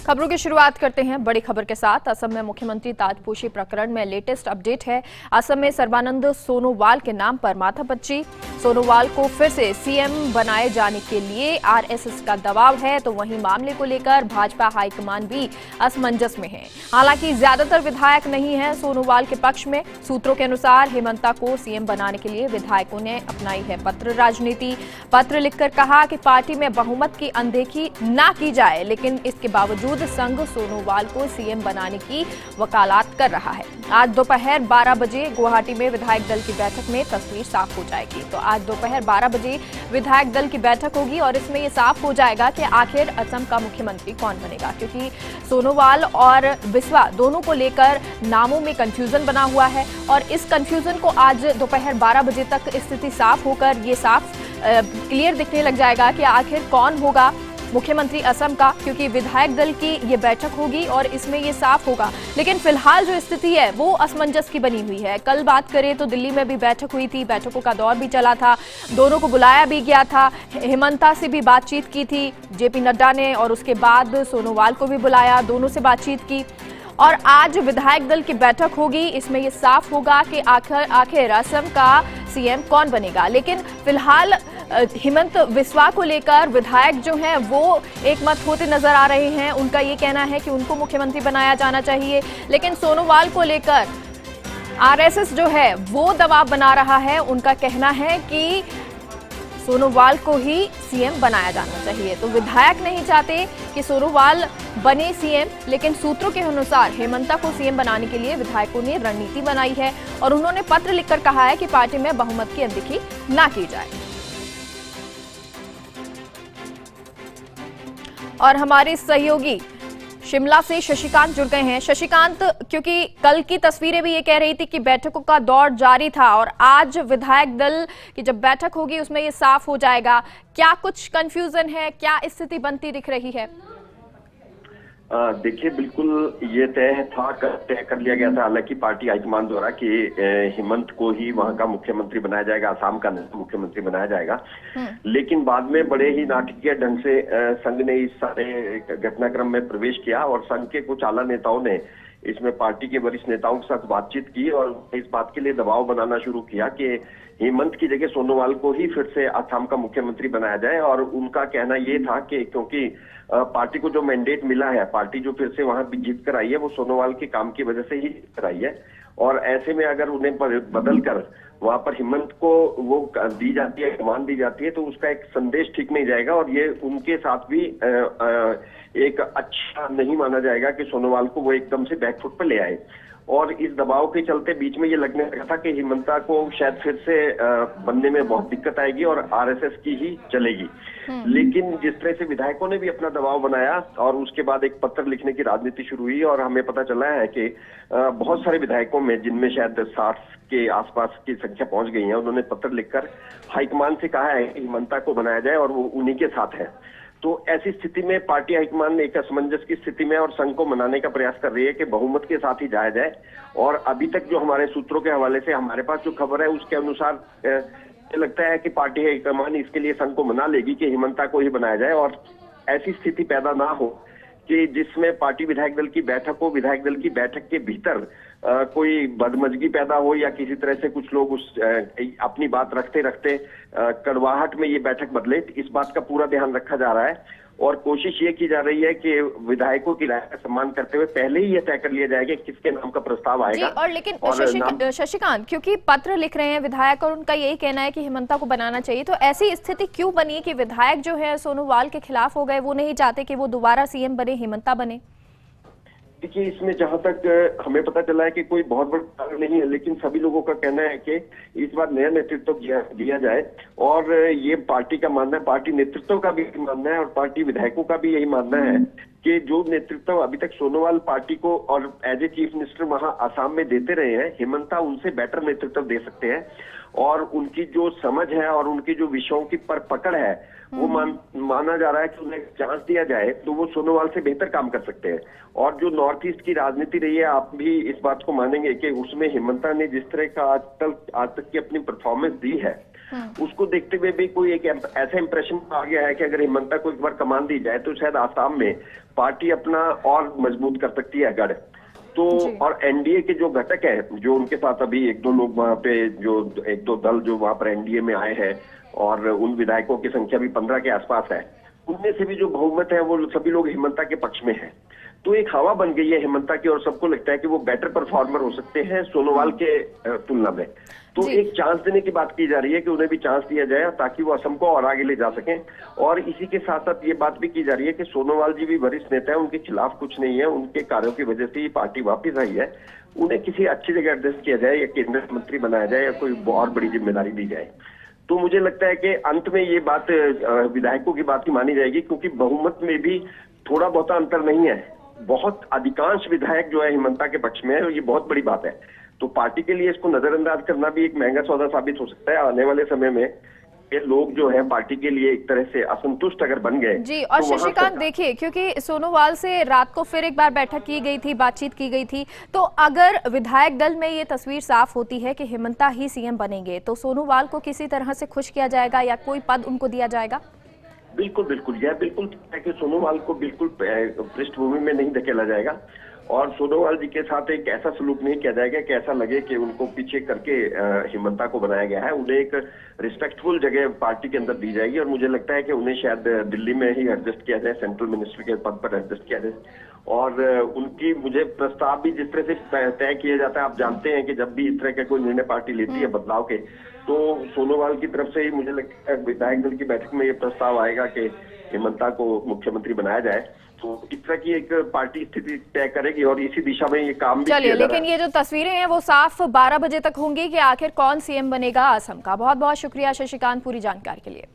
खबरों की शुरुआत करते हैं बड़ी खबर के साथ। असम में मुख्यमंत्री ताजपोशी प्रकरण में लेटेस्ट अपडेट है। असम में सर्बानंद सोनोवाल के नाम पर माथापच्ची। सोनोवाल को फिर से सीएम बनाए जाने के लिए आरएसएस का दबाव है, तो वहीं मामले को लेकर भाजपा हाईकमान भी असमंजस में है। हालांकि ज्यादातर विधायक नहीं है सोनोवाल के पक्ष में। सूत्रों के अनुसार हेमंता को सीएम बनाने के लिए विधायकों ने अपनाई है पत्र राजनीति। पत्र लिखकर कहा कि पार्टी में बहुमत की अनदेखी ना की जाए, लेकिन इसके बावजूद संघ सोनोवाल को सीएम बनाने की वकालत कर रहा है। आज दोपहर 12 बजे गुवाहाटी में विधायक दल की बैठक में तस्वीर साफ हो जाएगी। तो आज दोपहर 12 बजे विधायक दल की बैठक होगी और इसमें यह साफ हो जाएगा कि आखिर असम का मुख्यमंत्री कौन बनेगा, क्योंकि सोनोवाल और बिस्वा दोनों को लेकर नामों में कंफ्यूजन बना हुआ है और इस कंफ्यूजन को आज दोपहर 12 बजे तक स्थिति साफ होकर ये साफ क्लियर दिखने लग जाएगा कि आखिर कौन होगा मुख्यमंत्री असम का, क्योंकि विधायक दल की ये बैठक होगी और इसमें ये साफ होगा। लेकिन फिलहाल जो स्थिति है वो असमंजस की बनी हुई है। कल बात करें तो दिल्ली में भी बैठक हुई थी, बैठकों का दौर भी चला था, दोनों को बुलाया भी गया था। हेमंता से भी बातचीत की थी जेपी नड्डा ने और उसके बाद सोनोवाल को भी बुलाया, दोनों से बातचीत की और आज विधायक दल की बैठक होगी। इसमें यह साफ होगा कि आखिर असम का सीएम कौन बनेगा। लेकिन फिलहाल हेमंत बिस्वा को लेकर विधायक जो हैं वो एक मत होते नजर आ रहे हैं। उनका ये कहना है कि उनको मुख्यमंत्री बनाया जाना चाहिए, लेकिन सोनोवाल को लेकर आरएसएस जो है वो दबाव बना रहा है। उनका कहना है कि सोनोवाल को ही सीएम बनाया जाना चाहिए। तो विधायक नहीं चाहते कि सोनोवाल बने सीएम, लेकिन सूत्रों के अनुसार हेमंता को सीएम बनाने के लिए विधायकों ने रणनीति बनाई है और उन्होंने पत्र लिखकर कहा है कि पार्टी में बहुमत की अनदेखी ना की जाए। और हमारे सहयोगी शिमला से शशिकांत जुड़ गए हैं। शशिकांत, क्योंकि कल की तस्वीरें भी ये कह रही थी कि बैठकों का दौर जारी था और आज विधायक दल की जब बैठक होगी उसमें ये साफ हो जाएगा, क्या कुछ कंफ्यूजन है, क्या स्थिति बनती दिख रही है? देखिए, बिल्कुल ये तय कर लिया गया था हालांकि पार्टी हाईकमान द्वारा कि हेमंत को ही वहां का मुख्यमंत्री बनाया जाएगा, असम का मुख्यमंत्री बनाया जाएगा। लेकिन बाद में बड़े ही नाटकीय ढंग से संघ ने इस सारे घटनाक्रम में प्रवेश किया और संघ के कुछ आला नेताओं ने इसमें पार्टी के वरिष्ठ नेताओं के साथ बातचीत की और इस बात के लिए दबाव बनाना शुरू किया कि हेमंत की जगह सोनोवाल को ही फिर से असम का मुख्यमंत्री बनाया जाए। और उनका कहना ये था कि क्योंकि पार्टी को जो मैंडेट मिला है, पार्टी जो फिर से वहां जीत कर आई है वो सोनोवाल के काम की वजह से ही जीत कर आई है और ऐसे में अगर उन्हें बदल कर वहां पर हेमंत को वो दी जाती है, कमान दी जाती है, तो उसका एक संदेश ठीक नहीं जाएगा और ये उनके साथ भी एक अच्छा नहीं माना जाएगा कि सोनोवाल को वो एकदम से बैकफुट पर ले आए। और इस दबाव के चलते बीच में ये लगने लगा था कि हेमंता को शायद फिर से बनने में बहुत दिक्कत आएगी और आरएसएस की ही चलेगी। लेकिन जिस तरह से विधायकों ने भी अपना दबाव बनाया और उसके बाद एक पत्र लिखने की राजनीति शुरू हुई और हमें पता चला है कि बहुत सारे विधायकों में, जिनमें शायद 60 के आसपास की संख्या पहुंच गई है, उन्होंने पत्र लिखकर हाईकमान से कहा है कि हेमंता को बनाया जाए और वो उन्हीं के साथ है। तो ऐसी स्थिति में पार्टी हाईकमान एक असमंजस की स्थिति में और संघ को मनाने का प्रयास कर रही है कि बहुमत के साथ ही जाया जाए। और अभी तक जो हमारे सूत्रों के हवाले से हमारे पास जो खबर है उसके अनुसार लगता है कि पार्टी हाईकमान इसके लिए संघ को मना लेगी कि हेमंता को ही बनाया जाए और ऐसी स्थिति पैदा ना हो कि जिसमें पार्टी विधायक दल की बैठक हो, विधायक दल की बैठक के भीतर कोई बदमजगी पैदा हो या किसी तरह से कुछ लोग उस अपनी बात रखते रखते कड़वाहट में ये बैठक बदले। इस बात का पूरा ध्यान रखा जा रहा है और कोशिश ये की जा रही है कि विधायकों की राय का सम्मान करते हुए पहले ही ये तय कर लिया जाएगा कि किसके नाम का प्रस्ताव आएगा। और लेकिन शशिकांत, क्योंकि पत्र लिख रहे हैं विधायक और उनका यही कहना है कि हेमंता को बनाना चाहिए, तो ऐसी स्थिति क्यों बनी कि विधायक जो है सोनोवाल के खिलाफ हो गए, वो नहीं चाहते कि वो दोबारा सीएम बने, हेमंता बने? देखिए, इसमें जहां तक हमें पता चला है कि कोई बहुत बड़ा कारण नहीं है, लेकिन सभी लोगों का कहना है कि इस बार नया नेतृत्व दिया जाए और ये पार्टी का मानना है, पार्टी नेतृत्व का भी मानना है और पार्टी विधायकों का भी यही मानना है कि जो नेतृत्व अभी तक सोनोवाल पार्टी को और एज ए चीफ मिनिस्टर वहां असम में देते रहे हैं, हेमंता उनसे बेटर नेतृत्व दे सकते हैं और उनकी जो समझ है और उनकी जो विषयों की पर पकड़ है वो माना जा रहा है कि उन्हें चांस दिया जाए तो वो सोनोवाल से बेहतर काम कर सकते हैं। और जो नॉर्थ ईस्ट की राजनीति रही है, आप भी इस बात को मानेंगे कि उसमें हेमंता ने जिस तरह का आज तक की अपनी परफॉर्मेंस दी है उसको देखते हुए भी कोई एक ऐसा इंप्रेशन आ गया है कि अगर हिमंता को एक बार कमान दी जाए तो शायद आसाम में पार्टी अपना और मजबूत कर सकती है गढ़। तो और एनडीए के जो घटक है, जो उनके साथ अभी एक दो लोग वहां पे, जो एक दो दल जो वहां पर एनडीए में आए हैं, और उन विधायकों की संख्या भी 15 के आसपास है, उनमें से भी जो बहुमत है वो सभी लोग हिमंता के पक्ष में है। तो एक हवा बन गई है हिमंता की, और सबको लगता है कि वो बेटर परफॉर्मर हो सकते हैं सोनोवाल के तुलना में। तो एक चांस देने की बात की जा रही है कि उन्हें भी चांस दिया जाए ताकि वो असम को और आगे ले जा सकें। और इसी के साथ साथ ये बात भी की जा रही है कि सोनोवाल जी भी वरिष्ठ नेता है, उनके खिलाफ कुछ नहीं है, उनके कार्यों की वजह से ही पार्टी वापस आई है। उन्हें किसी अच्छी जगह एडजस्ट किया जाए, या केंद्रीय मंत्री बनाया जाए, या कोई और बड़ी जिम्मेदारी दी जाए। तो मुझे लगता है कि अंत में ये बात विधायकों की बात ही मानी जाएगी, क्योंकि बहुमत में भी थोड़ा बहुत अंतर नहीं है। बहुत अधिकांश विधायक जो है हिमंता के पक्ष में है, और ये बहुत बड़ी बात है। तो पार्टी के लिए इसको नजरअंदाज करना भी एक महंगा सौदा साबित हो सकता है आने वाले समय में। ये लोग जो है पार्टी के लिए एक तरह से असंतुष्ट अगर बन गए जी। और तो शशिकांत देखिए, क्योंकि सोनोवाल से रात को फिर एक बार बैठक की गई थी, बातचीत की गई थी, तो अगर विधायक दल में ये तस्वीर साफ होती है कि हिमंता ही सीएम बनेंगे, तो सोनोवाल को किसी तरह से खुश किया जाएगा या कोई पद उनको दिया जाएगा? बिल्कुल बिल्कुल, यह बिल्कुल है कि सोनोवाल को बिल्कुल पृष्ठभूमि में नहीं धकेला जाएगा, और सोनोवाल जी के साथ एक ऐसा सलूक नहीं किया जाएगा कि ऐसा लगे कि उनको पीछे करके हिमंता को बनाया गया है। उन्हें एक रिस्पेक्टफुल जगह पार्टी के अंदर दी जाएगी, और मुझे लगता है कि उन्हें शायद दिल्ली में ही एडजस्ट किया जाए, सेंट्रल मिनिस्टर के पद पर एडजस्ट किया जाए। और उनकी मुझे प्रस्ताव भी जिस तरह से तय किया जाता है, आप जानते हैं कि जब भी इस तरह का कोई निर्णय पार्टी लेती है बदलाव के, तो सोनोवाल की तरफ से ही मुझे लगता है विधायक दल की बैठक में ये प्रस्ताव आएगा कि हिमंता को मुख्यमंत्री बनाया जाए। तो इस तरह की एक पार्टी स्थिति तय करेगी, और इसी दिशा में ये काम भी चलिए, लेकिन ये जो तस्वीरें हैं वो साफ 12 बजे तक होंगी कि आखिर कौन सीएम बनेगा असम का। बहुत बहुत शुक्रिया शशिकांत पूरी जानकारी के लिए।